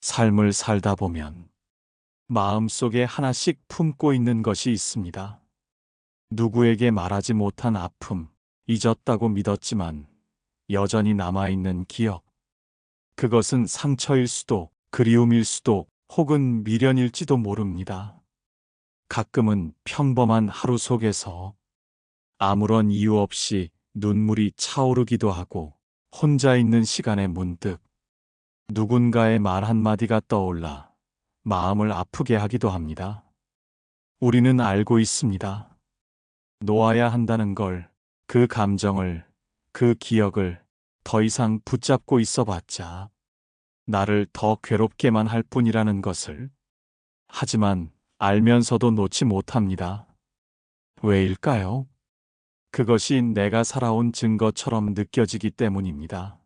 삶을 살다 보면 마음속에 하나씩 품고 있는 것이 있습니다. 누구에게 말하지 못한 아픔, 잊었다고 믿었지만 여전히 남아있는 기억. 그것은 상처일 수도, 그리움일 수도, 혹은 미련일지도 모릅니다. 가끔은 평범한 하루 속에서 아무런 이유 없이 눈물이 차오르기도 하고, 혼자 있는 시간에 문득 누군가의 말 한마디가 떠올라 마음을 아프게 하기도 합니다. 우리는 알고 있습니다. 놓아야 한다는 걸, 그 감정을, 그 기억을 더 이상 붙잡고 있어봤자 나를 더 괴롭게만 할 뿐이라는 것을. 하지만 알면서도 놓지 못합니다. 왜일까요? 그것이 내가 살아온 증거처럼 느껴지기 때문입니다.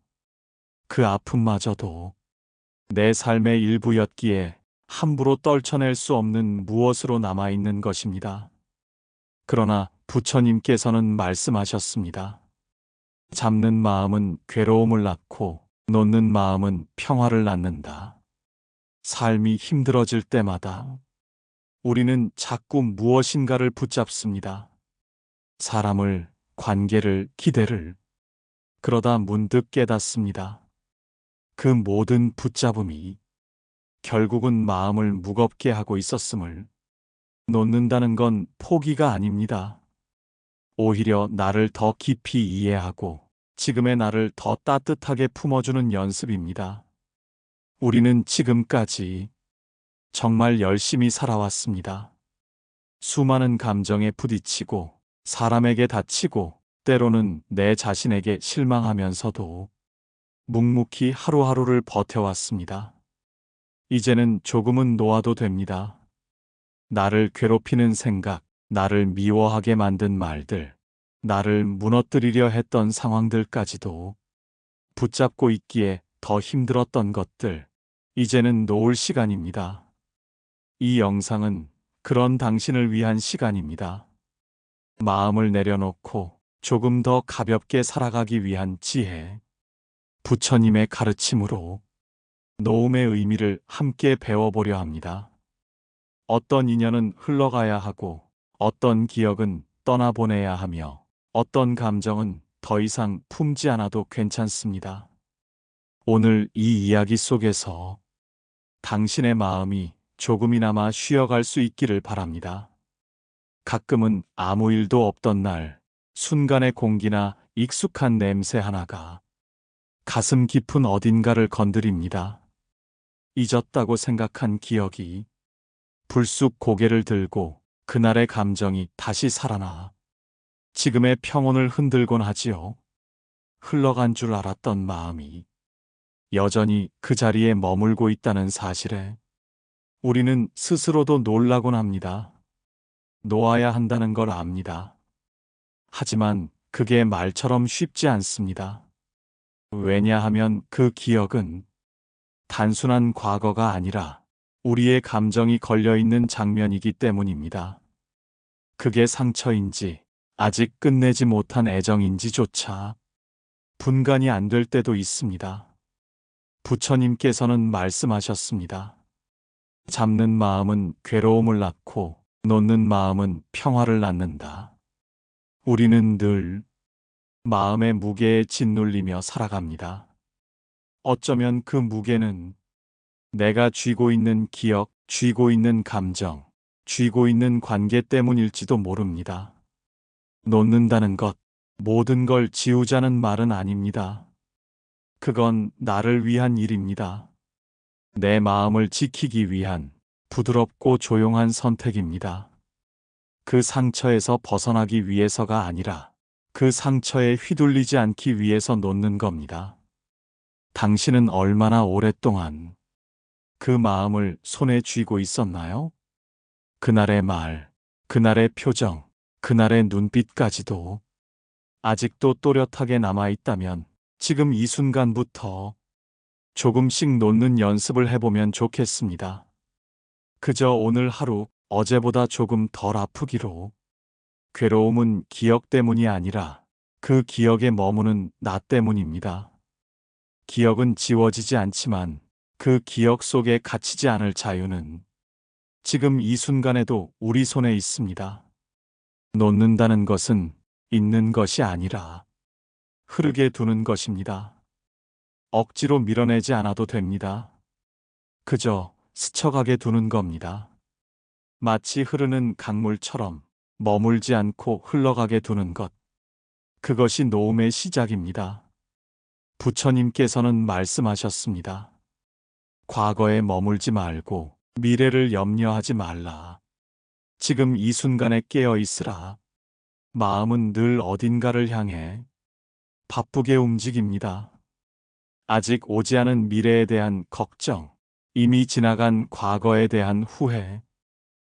그 아픔마저도 내 삶의 일부였기에 함부로 떨쳐낼 수 없는 무엇으로 남아있는 것입니다. 그러나 부처님께서는 말씀하셨습니다. 잡는 마음은 괴로움을 낳고 놓는 마음은 평화를 낳는다. 삶이 힘들어질 때마다 우리는 자꾸 무엇인가를 붙잡습니다. 사람을, 관계를, 기대를. 그러다 문득 깨닫습니다. 그 모든 붙잡음이 결국은 마음을 무겁게 하고 있었음을. 놓는다는 건 포기가 아닙니다. 오히려 나를 더 깊이 이해하고 지금의 나를 더 따뜻하게 품어주는 연습입니다. 우리는 지금까지 정말 열심히 살아왔습니다. 수많은 감정에 부딪히고 사람에게 다치고 때로는 내 자신에게 실망하면서도 묵묵히 하루하루를 버텨왔습니다. 이제는 조금은 놓아도 됩니다. 나를 괴롭히는 생각, 나를 미워하게 만든 말들, 나를 무너뜨리려 했던 상황들까지도, 붙잡고 있기에 더 힘들었던 것들, 이제는 놓을 시간입니다. 이 영상은 그런 당신을 위한 시간입니다. 마음을 내려놓고 조금 더 가볍게 살아가기 위한 지혜, 부처님의 가르침으로 놓음의 의미를 함께 배워보려 합니다. 어떤 인연은 흘러가야 하고, 어떤 기억은 떠나보내야 하며, 어떤 감정은 더 이상 품지 않아도 괜찮습니다. 오늘 이 이야기 속에서 당신의 마음이 조금이나마 쉬어갈 수 있기를 바랍니다. 가끔은 아무 일도 없던 날, 순간의 공기나 익숙한 냄새 하나가 가슴 깊은 어딘가를 건드립니다. 잊었다고 생각한 기억이 불쑥 고개를 들고 그날의 감정이 다시 살아나 지금의 평온을 흔들곤 하지요. 흘러간 줄 알았던 마음이 여전히 그 자리에 머물고 있다는 사실에 우리는 스스로도 놀라곤 합니다. 놓아야 한다는 걸 압니다. 하지만 그게 말처럼 쉽지 않습니다. 왜냐하면 그 기억은 단순한 과거가 아니라 우리의 감정이 걸려있는 장면이기 때문입니다. 그게 상처인지 아직 끝내지 못한 애정인지조차 분간이 안 될 때도 있습니다. 부처님께서는 말씀하셨습니다. 잡는 마음은 괴로움을 낳고 놓는 마음은 평화를 낳는다. 우리는 늘 마음의 무게에 짓눌리며 살아갑니다. 어쩌면 그 무게는 내가 쥐고 있는 기억, 쥐고 있는 감정, 쥐고 있는 관계 때문일지도 모릅니다. 놓는다는 것, 모든 걸 지우자는 말은 아닙니다. 그건 나를 위한 일입니다. 내 마음을 지키기 위한 부드럽고 조용한 선택입니다. 그 상처에서 벗어나기 위해서가 아니라 그 상처에 휘둘리지 않기 위해서 놓는 겁니다. 당신은 얼마나 오랫동안 그 마음을 손에 쥐고 있었나요? 그날의 말, 그날의 표정, 그날의 눈빛까지도 아직도 또렷하게 남아있다면 지금 이 순간부터 조금씩 놓는 연습을 해보면 좋겠습니다. 그저 오늘 하루 어제보다 조금 덜 아프기로. 괴로움은 기억 때문이 아니라 그 기억에 머무는 나 때문입니다. 기억은 지워지지 않지만 그 기억 속에 갇히지 않을 자유는 지금 이 순간에도 우리 손에 있습니다. 놓는다는 것은 있는 것이 아니라 흐르게 두는 것입니다. 억지로 밀어내지 않아도 됩니다. 그저 스쳐가게 두는 겁니다. 마치 흐르는 강물처럼 머물지 않고 흘러가게 두는 것. 그것이 놓음의 시작입니다. 부처님께서는 말씀하셨습니다. 과거에 머물지 말고 미래를 염려하지 말라. 지금 이 순간에 깨어 있으라. 마음은 늘 어딘가를 향해 바쁘게 움직입니다. 아직 오지 않은 미래에 대한 걱정, 이미 지나간 과거에 대한 후회,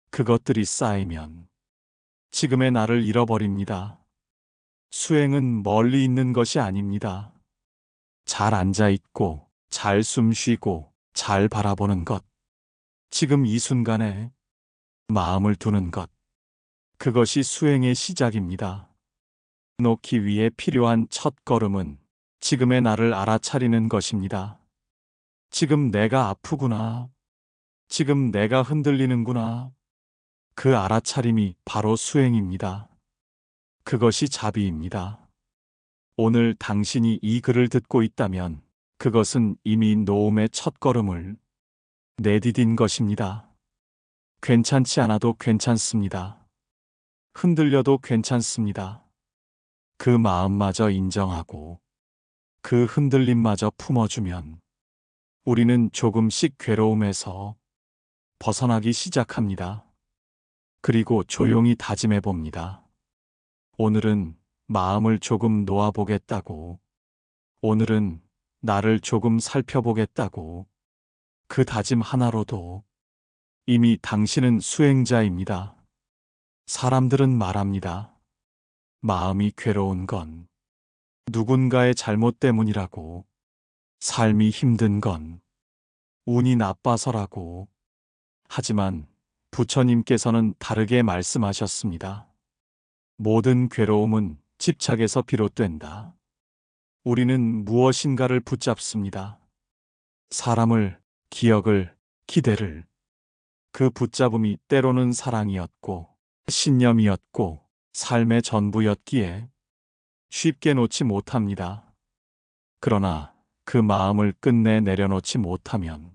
그것들이 쌓이면 지금의 나를 잃어버립니다. 수행은 멀리 있는 것이 아닙니다. 잘 앉아 있고, 잘 숨 쉬고, 잘 바라보는 것. 지금 이 순간에 마음을 두는 것. 그것이 수행의 시작입니다. 놓기 위해 필요한 첫 걸음은 지금의 나를 알아차리는 것입니다. 지금 내가 아프구나. 지금 내가 흔들리는구나. 그 알아차림이 바로 수행입니다. 그것이 자비입니다. 오늘 당신이 이 글을 듣고 있다면 그것은 이미 놓음의 첫걸음을 내디딘 것입니다. 괜찮지 않아도 괜찮습니다. 흔들려도 괜찮습니다. 그 마음마저 인정하고 그 흔들림마저 품어주면 우리는 조금씩 괴로움에서 벗어나기 시작합니다. 그리고 조용히 다짐해 봅니다. 오늘은 마음을 조금 놓아보겠다고, 오늘은 나를 조금 살펴보겠다고, 그 다짐 하나로도 이미 당신은 수행자입니다. 사람들은 말합니다. 마음이 괴로운 건 누군가의 잘못 때문이라고, 삶이 힘든 건 운이 나빠서라고. 하지만 부처님께서는 다르게 말씀하셨습니다. 모든 괴로움은 집착에서 비롯된다. 우리는 무엇인가를 붙잡습니다. 사람을, 기억을, 기대를. 그 붙잡음이 때로는 사랑이었고, 신념이었고, 삶의 전부였기에 쉽게 놓지 못합니다. 그러나 그 마음을 끝내 내려놓지 못하면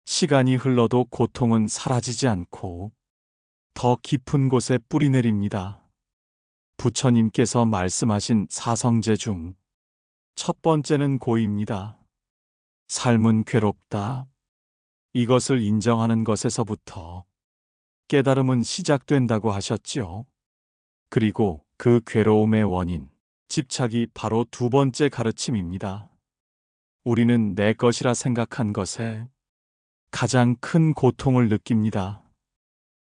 시간이 흘러도 고통은 사라지지 않고 더 깊은 곳에 뿌리내립니다. 부처님께서 말씀하신 사성제 중 첫 번째는 고입니다. 삶은 괴롭다. 이것을 인정하는 것에서부터 깨달음은 시작된다고 하셨지요. 그리고 그 괴로움의 원인, 집착이 바로 두 번째 가르침입니다. 우리는 내 것이라 생각한 것에 가장 큰 고통을 느낍니다.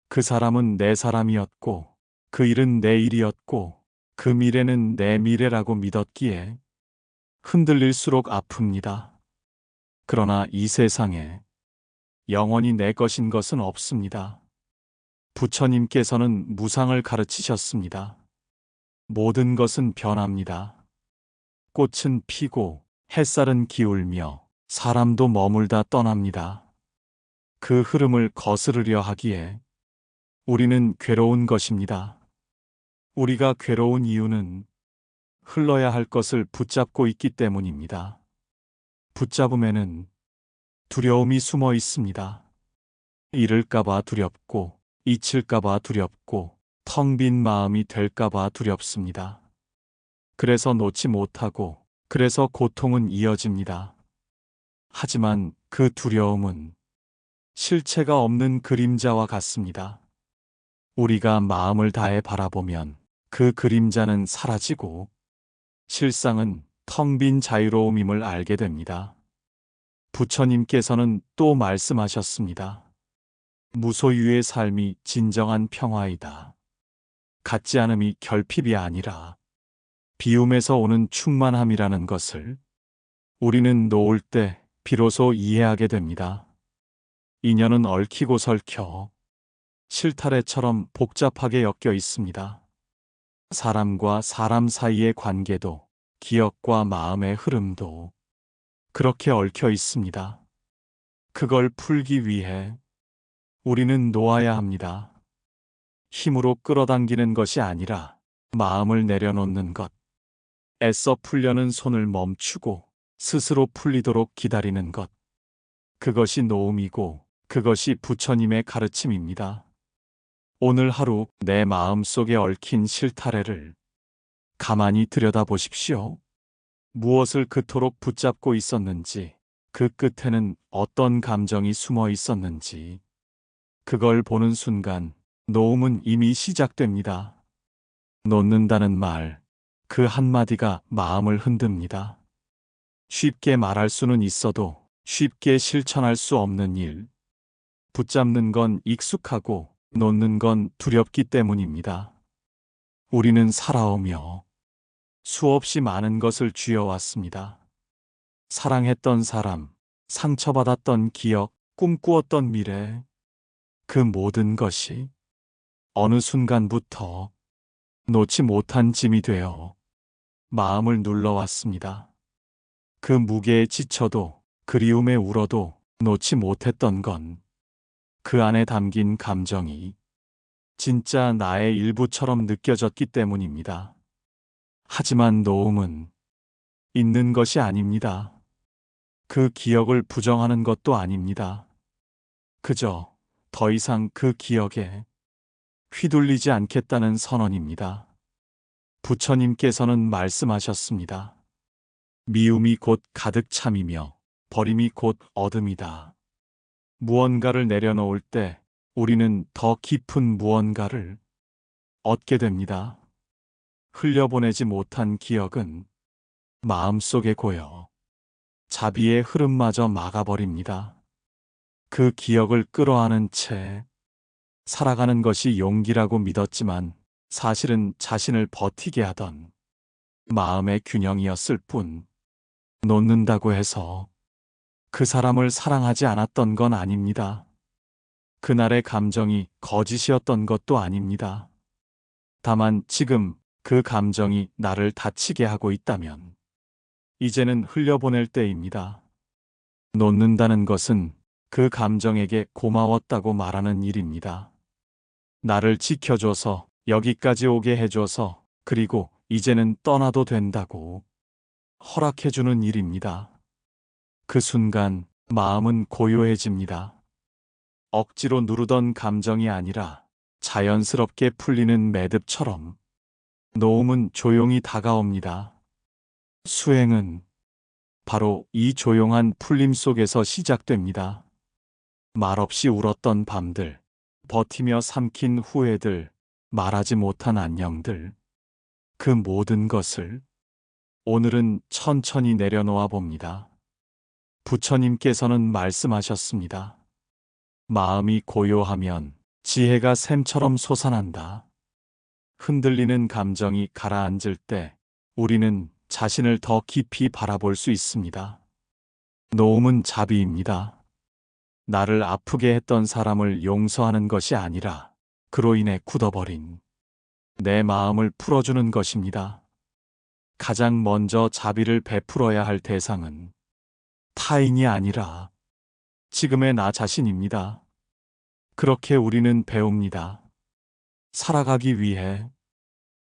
그 사람은 내 사람이었고, 그 일은 내 일이었고, 그 미래는 내 미래라고 믿었기에 흔들릴수록 아픕니다. 그러나 이 세상에 영원히 내 것인 것은 없습니다. 부처님께서는 무상을 가르치셨습니다. 모든 것은 변합니다. 꽃은 피고 햇살은 기울며 사람도 머물다 떠납니다. 그 흐름을 거스르려 하기에 우리는 괴로운 것입니다. 우리가 괴로운 이유는 흘러야 할 것을 붙잡고 있기 때문입니다. 붙잡음에는 두려움이 숨어 있습니다. 잃을까봐 두렵고, 잊힐까봐 두렵고, 텅 빈 마음이 될까봐 두렵습니다. 그래서 놓지 못하고, 그래서 고통은 이어집니다. 하지만 그 두려움은 실체가 없는 그림자와 같습니다. 우리가 마음을 다해 바라보면 그 그림자는 사라지고 실상은 텅 빈 자유로움임을 알게 됩니다. 부처님께서는 또 말씀하셨습니다. 무소유의 삶이 진정한 평화이다. 갖지 않음이 결핍이 아니라 비움에서 오는 충만함이라는 것을 우리는 놓을 때 비로소 이해하게 됩니다. 인연은 얽히고 설켜 실타래처럼 복잡하게 엮여 있습니다. 사람과 사람 사이의 관계도 기억과 마음의 흐름도 그렇게 얽혀 있습니다. 그걸 풀기 위해 우리는 놓아야 합니다. 힘으로 끌어당기는 것이 아니라 마음을 내려놓는 것. 애써 풀려는 손을 멈추고 스스로 풀리도록 기다리는 것. 그것이 노음이고 그것이 부처님의 가르침입니다. 오늘 하루 내 마음 속에 얽힌 실타래를 가만히 들여다보십시오. 무엇을 그토록 붙잡고 있었는지, 그 끝에는 어떤 감정이 숨어 있었는지, 그걸 보는 순간 노음은 이미 시작됩니다. 놓는다는 말, 그 한마디가 마음을 흔듭니다. 쉽게 말할 수는 있어도 쉽게 실천할 수 없는 일. 붙잡는 건 익숙하고 놓는 건 두렵기 때문입니다. 우리는 살아오며 수없이 많은 것을 쥐어왔습니다. 사랑했던 사람, 상처받았던 기억, 꿈꾸었던 미래, 그 모든 것이 어느 순간부터 놓지 못한 짐이 되어 마음을 눌러왔습니다. 그 무게에 지쳐도 그리움에 울어도 놓지 못했던 건 그 안에 담긴 감정이 진짜 나의 일부처럼 느껴졌기 때문입니다. 하지만 노음은 있는 것이 아닙니다. 그 기억을 부정하는 것도 아닙니다. 그저 더 이상 그 기억에 휘둘리지 않겠다는 선언입니다. 부처님께서는 말씀하셨습니다. 미움이 곧 가득 참이며 버림이 곧 어둠이다. 무언가를 내려놓을 때 우리는 더 깊은 무언가를 얻게 됩니다. 흘려보내지 못한 기억은 마음속에 고여 자비의 흐름마저 막아버립니다. 그 기억을 끌어안은 채 살아가는 것이 용기라고 믿었지만 사실은 자신을 버티게 하던 마음의 균형이었을 뿐, 놓는다고 해서 그 사람을 사랑하지 않았던 건 아닙니다. 그날의 감정이 거짓이었던 것도 아닙니다. 다만 지금 그 감정이 나를 다치게 하고 있다면 이제는 흘려보낼 때입니다. 놓는다는 것은 그 감정에게 고마웠다고 말하는 일입니다. 나를 지켜줘서, 여기까지 오게 해줘서, 그리고 이제는 떠나도 된다고 허락해주는 일입니다. 그 순간 마음은 고요해집니다. 억지로 누르던 감정이 아니라 자연스럽게 풀리는 매듭처럼 노음은 조용히 다가옵니다. 수행은 바로 이 조용한 풀림 속에서 시작됩니다. 말없이 울었던 밤들, 버티며 삼킨 후회들, 말하지 못한 안녕들, 그 모든 것을 오늘은 천천히 내려놓아 봅니다. 부처님께서는 말씀하셨습니다. 마음이 고요하면 지혜가 샘처럼 솟아난다. 흔들리는 감정이 가라앉을 때 우리는 자신을 더 깊이 바라볼 수 있습니다. 노음은 자비입니다. 나를 아프게 했던 사람을 용서하는 것이 아니라 그로 인해 굳어버린 내 마음을 풀어주는 것입니다. 가장 먼저 자비를 베풀어야 할 대상은 타인이 아니라 지금의 나 자신입니다. 그렇게 우리는 배웁니다. 살아가기 위해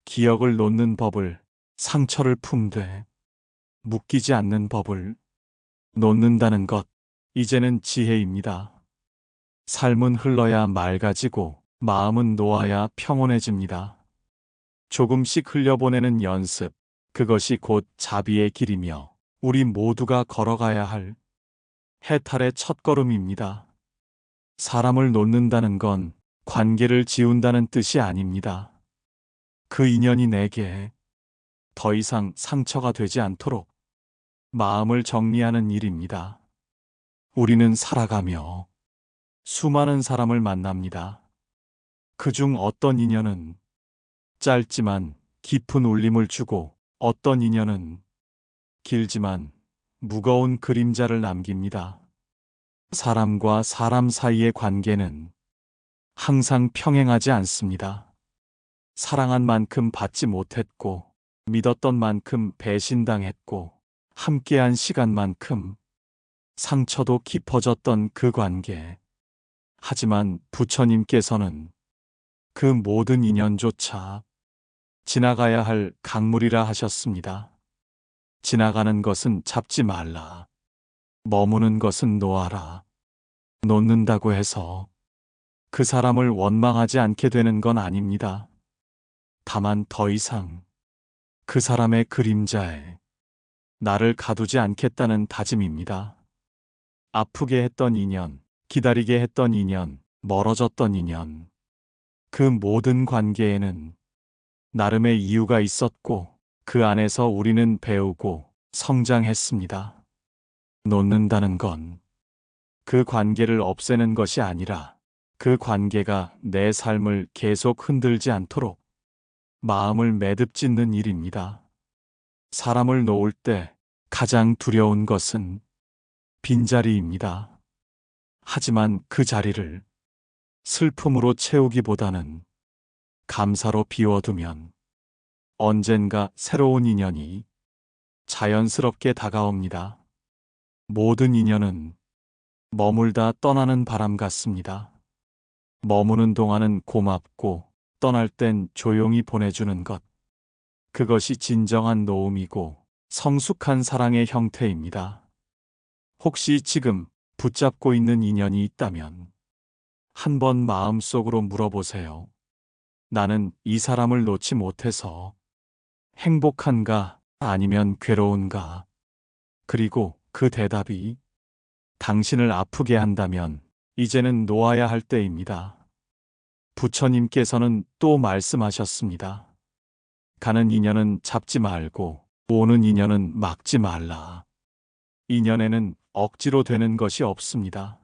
기억을 놓는 법을, 상처를 품되 묶이지 않는 법을 놓는다는 것, 이제는 지혜입니다. 삶은 흘러야 맑아지고 마음은 놓아야 평온해집니다. 조금씩 흘려보내는 연습, 그것이 곧 자비의 길이며 우리 모두가 걸어가야 할 해탈의 첫걸음입니다. 사람을 놓는다는 건 관계를 지운다는 뜻이 아닙니다. 그 인연이 내게 더 이상 상처가 되지 않도록 마음을 정리하는 일입니다. 우리는 살아가며 수많은 사람을 만납니다. 그중 어떤 인연은 짧지만 깊은 울림을 주고 어떤 인연은 길지만 무거운 그림자를 남깁니다. 사람과 사람 사이의 관계는 항상 평행하지 않습니다. 사랑한 만큼 받지 못했고, 믿었던 만큼 배신당했고, 함께한 시간만큼 상처도 깊어졌던 그 관계. 하지만 부처님께서는 그 모든 인연조차 지나가야 할 강물이라 하셨습니다. 지나가는 것은 잡지 말라. 머무는 것은 놓아라. 놓는다고 해서 그 사람을 원망하지 않게 되는 건 아닙니다. 다만 더 이상 그 사람의 그림자에 나를 가두지 않겠다는 다짐입니다. 아프게 했던 인연, 기다리게 했던 인연, 멀어졌던 인연. 그 모든 관계에는 나름의 이유가 있었고 그 안에서 우리는 배우고 성장했습니다. 놓는다는 건 그 관계를 없애는 것이 아니라 그 관계가 내 삶을 계속 흔들지 않도록 마음을 매듭짓는 일입니다. 사람을 놓을 때 가장 두려운 것은 빈자리입니다. 하지만 그 자리를 슬픔으로 채우기보다는 감사로 비워두면 언젠가 새로운 인연이 자연스럽게 다가옵니다. 모든 인연은 머물다 떠나는 바람 같습니다. 머무는 동안은 고맙고 떠날 땐 조용히 보내주는 것. 그것이 진정한 놓음이고 성숙한 사랑의 형태입니다. 혹시 지금 붙잡고 있는 인연이 있다면 한번 마음속으로 물어보세요. 나는 이 사람을 놓지 못해서 행복한가 아니면 괴로운가? 그리고 그 대답이 당신을 아프게 한다면 이제는 놓아야 할 때입니다. 부처님께서는 또 말씀하셨습니다. 가는 인연은 잡지 말고 오는 인연은 막지 말라. 인연에는 억지로 되는 것이 없습니다.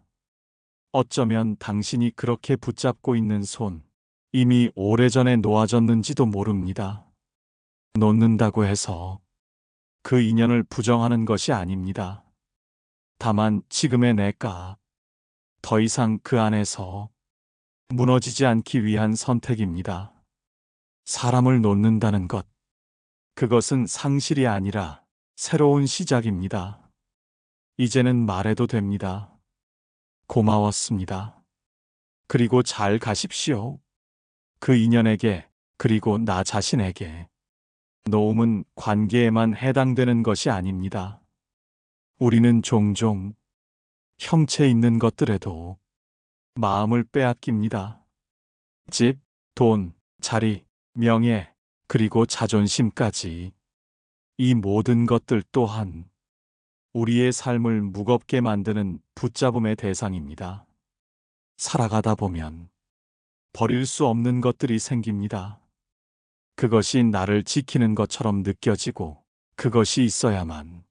어쩌면 당신이 그렇게 붙잡고 있는 손, 이미 오래전에 놓아졌는지도 모릅니다. 놓는다고 해서 그 인연을 부정하는 것이 아닙니다. 다만 지금의 내가 더 이상 그 안에서 무너지지 않기 위한 선택입니다. 사람을 놓는다는 것, 그것은 상실이 아니라 새로운 시작입니다. 이제는 말해도 됩니다. 고마웠습니다. 그리고 잘 가십시오. 그 인연에게, 그리고 나 자신에게. 놓음은 관계에만 해당되는 것이 아닙니다. 우리는 종종 형체 있는 것들에도 마음을 빼앗깁니다. 집, 돈, 자리, 명예, 그리고 자존심까지. 이 모든 것들 또한 우리의 삶을 무겁게 만드는 붙잡음의 대상입니다. 살아가다 보면 버릴 수 없는 것들이 생깁니다. 그것이 나를 지키는 것처럼 느껴지고 그것이 있어야만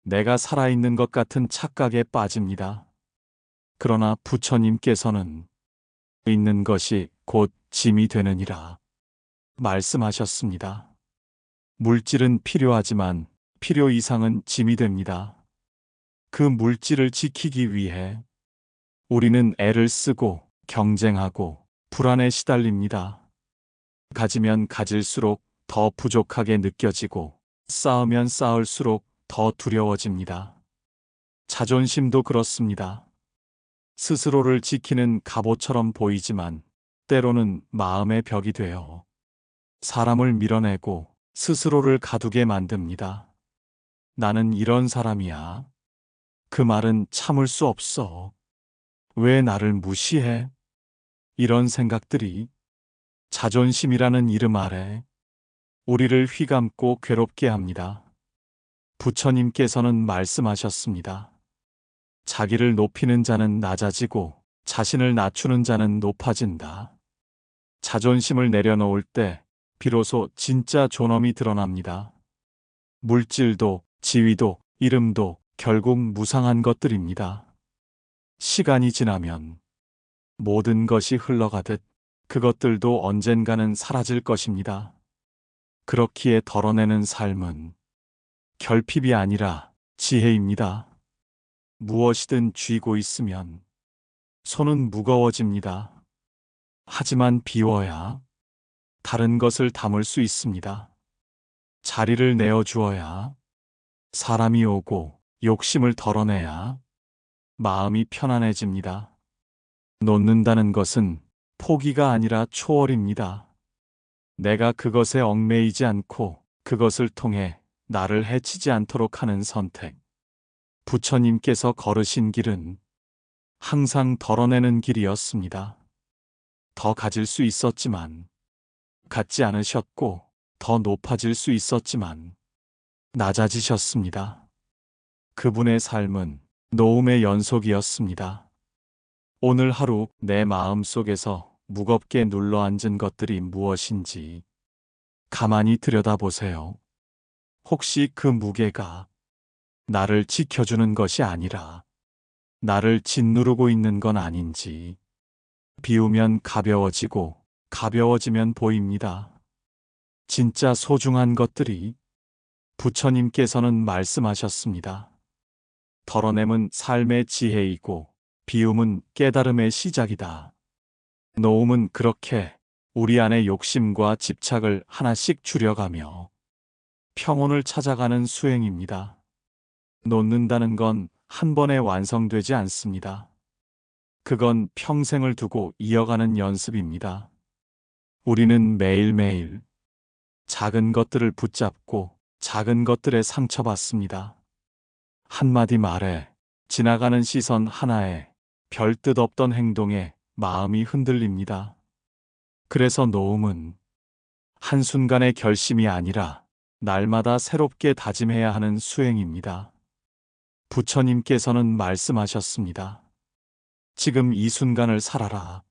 내가 살아있는 것 같은 착각에 빠집니다. 그러나 부처님께서는 있는 것이 곧 짐이 되느니라 말씀하셨습니다. 물질은 필요하지만 필요 이상은 짐이 됩니다. 그 물질을 지키기 위해 우리는 애를 쓰고 경쟁하고 불안에 시달립니다. 가지면 가질수록 더 부족하게 느껴지고 쌓으면 쌓을수록 더 두려워집니다. 자존심도 그렇습니다. 스스로를 지키는 갑옷처럼 보이지만 때로는 마음의 벽이 되어 사람을 밀어내고 스스로를 가두게 만듭니다. 나는 이런 사람이야. 그 말은 참을 수 없어. 왜 나를 무시해? 이런 생각들이 자존심이라는 이름 아래 우리를 휘감고 괴롭게 합니다. 부처님께서는 말씀하셨습니다. 자기를 높이는 자는 낮아지고 자신을 낮추는 자는 높아진다. 자존심을 내려놓을 때 비로소 진짜 존엄이 드러납니다. 물질도 지위도 이름도 결국 무상한 것들입니다. 시간이 지나면 모든 것이 흘러가듯 그것들도 언젠가는 사라질 것입니다. 그렇기에 덜어내는 삶은 결핍이 아니라 지혜입니다. 무엇이든 쥐고 있으면 손은 무거워집니다. 하지만 비워야 다른 것을 담을 수 있습니다. 자리를 내어주어야 사람이 오고 욕심을 덜어내야 마음이 편안해집니다. 놓는다는 것은 포기가 아니라 초월입니다. 내가 그것에 얽매이지 않고 그것을 통해 나를 해치지 않도록 하는 선택. 부처님께서 걸으신 길은 항상 덜어내는 길이었습니다. 더 가질 수 있었지만 갖지 않으셨고, 더 높아질 수 있었지만 낮아지셨습니다. 그분의 삶은 노음의 연속이었습니다. 오늘 하루 내 마음 속에서 무겁게 눌러앉은 것들이 무엇인지 가만히 들여다보세요. 혹시 그 무게가 나를 지켜주는 것이 아니라 나를 짓누르고 있는 건 아닌지. 비우면 가벼워지고 가벼워지면 보입니다. 진짜 소중한 것들이 부처님께서는 말씀하셨습니다. 덜어냄은 삶의 지혜이고 비움은 깨달음의 시작이다. 놓음은 그렇게 우리 안의 욕심과 집착을 하나씩 줄여가며 평온을 찾아가는 수행입니다. 놓는다는 건 한 번에 완성되지 않습니다. 그건 평생을 두고 이어가는 연습입니다. 우리는 매일매일 작은 것들을 붙잡고 작은 것들에 상처받습니다. 한마디 말에, 지나가는 시선 하나에, 별뜻 없던 행동에 마음이 흔들립니다. 그래서 놓음은 한순간의 결심이 아니라 날마다 새롭게 다짐해야 하는 수행입니다. 부처님께서는 말씀하셨습니다. 지금 이 순간을 살아라.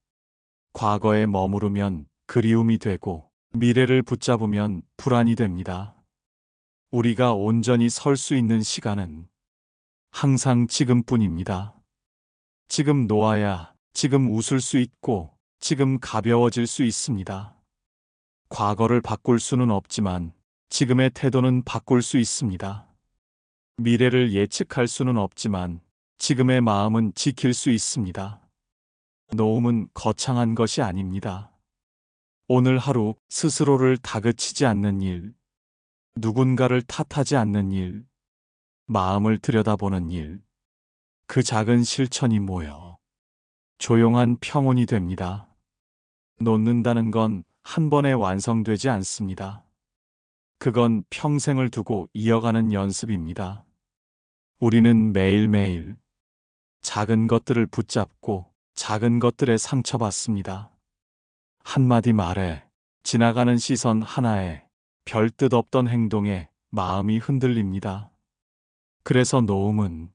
과거에 머무르면 그리움이 되고 미래를 붙잡으면 불안이 됩니다. 우리가 온전히 설 수 있는 시간은 항상 지금뿐입니다. 지금 놓아야 지금 웃을 수 있고 지금 가벼워질 수 있습니다. 과거를 바꿀 수는 없지만 지금의 태도는 바꿀 수 있습니다. 미래를 예측할 수는 없지만 지금의 마음은 지킬 수 있습니다. 놓음은 거창한 것이 아닙니다. 오늘 하루 스스로를 다그치지 않는 일, 누군가를 탓하지 않는 일, 마음을 들여다보는 일, 그 작은 실천이 모여 조용한 평온이 됩니다. 놓는다는 건 한 번에 완성되지 않습니다. 그건 평생을 두고 이어가는 연습입니다. 우리는 매일매일 작은 것들을 붙잡고 작은 것들에 상처받습니다. 한마디 말에, 지나가는 시선 하나에, 별뜻 없던 행동에 마음이 흔들립니다. 그래서 놓음은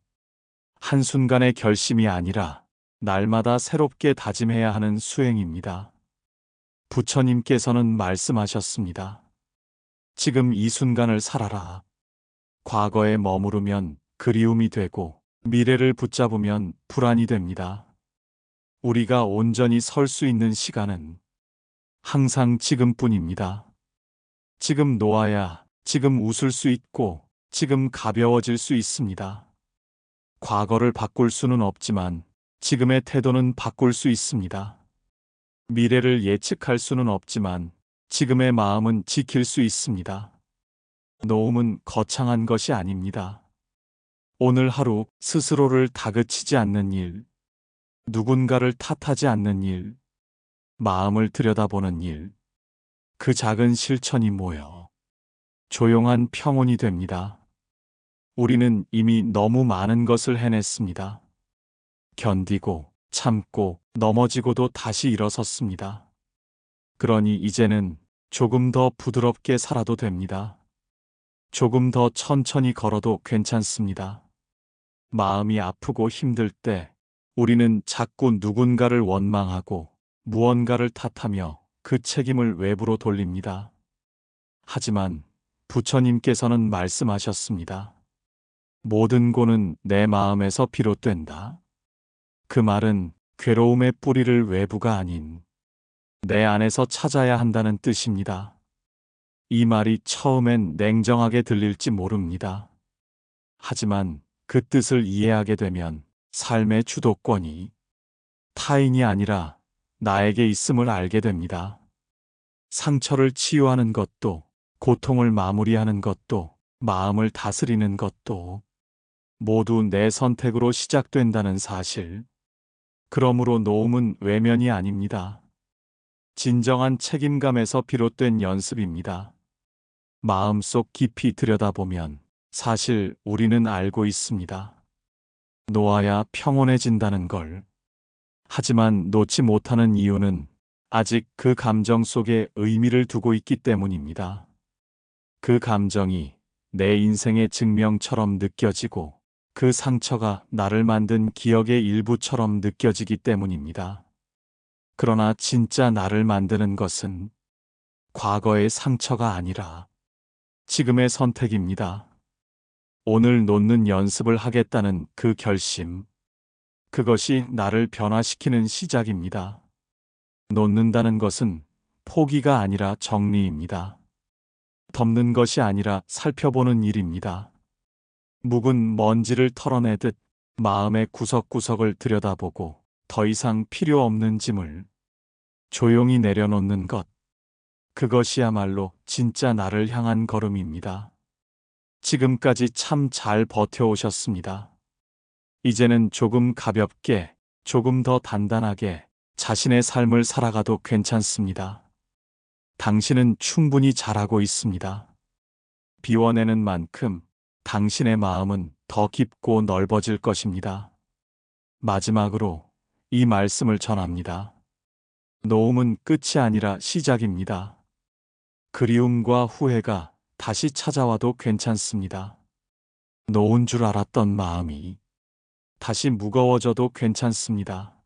한순간의 결심이 아니라 날마다 새롭게 다짐해야 하는 수행입니다. 부처님께서는 말씀하셨습니다. 지금 이 순간을 살아라. 과거에 머무르면 그리움이 되고 미래를 붙잡으면 불안이 됩니다. 우리가 온전히 설 수 있는 시간은 항상 지금뿐입니다. 지금 놓아야 지금 웃을 수 있고 지금 가벼워질 수 있습니다. 과거를 바꿀 수는 없지만 지금의 태도는 바꿀 수 있습니다. 미래를 예측할 수는 없지만 지금의 마음은 지킬 수 있습니다. 놓음은 거창한 것이 아닙니다. 오늘 하루 스스로를 다그치지 않는 일, 누군가를 탓하지 않는 일, 마음을 들여다보는 일, 그 작은 실천이 모여 조용한 평온이 됩니다. 우리는 이미 너무 많은 것을 해냈습니다. 견디고, 참고, 넘어지고도 다시 일어섰습니다. 그러니 이제는 조금 더 부드럽게 살아도 됩니다. 조금 더 천천히 걸어도 괜찮습니다. 마음이 아프고 힘들 때 우리는 자꾸 누군가를 원망하고 무언가를 탓하며 그 책임을 외부로 돌립니다. 하지만 부처님께서는 말씀하셨습니다. 모든 고는 내 마음에서 비롯된다. 그 말은 괴로움의 뿌리를 외부가 아닌 내 안에서 찾아야 한다는 뜻입니다. 이 말이 처음엔 냉정하게 들릴지 모릅니다. 하지만 그 뜻을 이해하게 되면 삶의 주도권이 타인이 아니라 나에게 있음을 알게 됩니다. 상처를 치유하는 것도, 고통을 마무리하는 것도, 마음을 다스리는 것도 모두 내 선택으로 시작된다는 사실. 그러므로 놓음은 외면이 아닙니다. 진정한 책임감에서 비롯된 연습입니다. 마음속 깊이 들여다보면 사실 우리는 알고 있습니다. 놓아야 평온해진다는 걸. 하지만 놓지 못하는 이유는 아직 그 감정 속에 의미를 두고 있기 때문입니다. 그 감정이 내 인생의 증명처럼 느껴지고 그 상처가 나를 만든 기억의 일부처럼 느껴지기 때문입니다. 그러나 진짜 나를 만드는 것은 과거의 상처가 아니라 지금의 선택입니다. 오늘 놓는 연습을 하겠다는 그 결심, 그것이 나를 변화시키는 시작입니다. 놓는다는 것은 포기가 아니라 정리입니다. 덮는 것이 아니라 살펴보는 일입니다. 묵은 먼지를 털어내듯 마음의 구석구석을 들여다보고 더 이상 필요 없는 짐을 조용히 내려놓는 것. 그것이야말로 진짜 나를 향한 걸음입니다. 지금까지 참 잘 버텨오셨습니다. 이제는 조금 가볍게, 조금 더 단단하게 자신의 삶을 살아가도 괜찮습니다. 당신은 충분히 잘하고 있습니다. 비워내는 만큼 당신의 마음은 더 깊고 넓어질 것입니다. 마지막으로 이 말씀을 전합니다. 놓음은 끝이 아니라 시작입니다. 그리움과 후회가 다시 찾아와도 괜찮습니다. 놓은 줄 알았던 마음이 다시 무거워져도 괜찮습니다.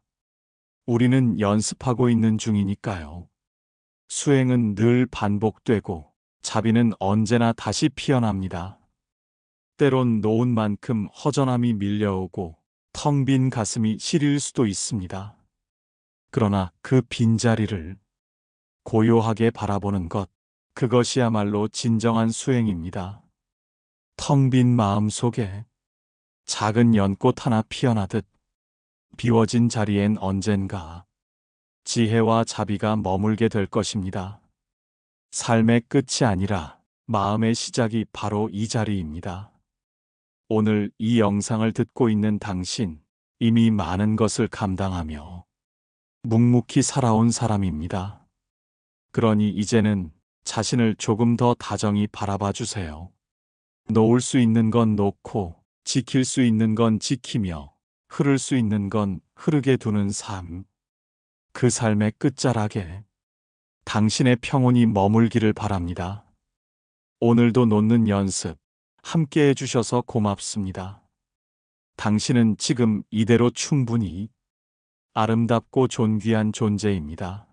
우리는 연습하고 있는 중이니까요. 수행은 늘 반복되고 자비는 언제나 다시 피어납니다. 때론 놓은 만큼 허전함이 밀려오고 텅 빈 가슴이 시릴 수도 있습니다. 그러나 그 빈자리를 고요하게 바라보는 것, 그것이야말로 진정한 수행입니다. 텅 빈 마음 속에 작은 연꽃 하나 피어나듯 비워진 자리엔 언젠가 지혜와 자비가 머물게 될 것입니다. 삶의 끝이 아니라 마음의 시작이 바로 이 자리입니다. 오늘 이 영상을 듣고 있는 당신, 이미 많은 것을 감당하며 묵묵히 살아온 사람입니다. 그러니 이제는 자신을 조금 더 다정히 바라봐 주세요. 놓을 수 있는 건 놓고, 지킬 수 있는 건 지키며, 흐를 수 있는 건 흐르게 두는 삶. 그 삶의 끝자락에 당신의 평온이 머물기를 바랍니다. 오늘도 놓는 연습 함께 해주셔서 고맙습니다. 당신은 지금 이대로 충분히 아름답고 존귀한 존재입니다.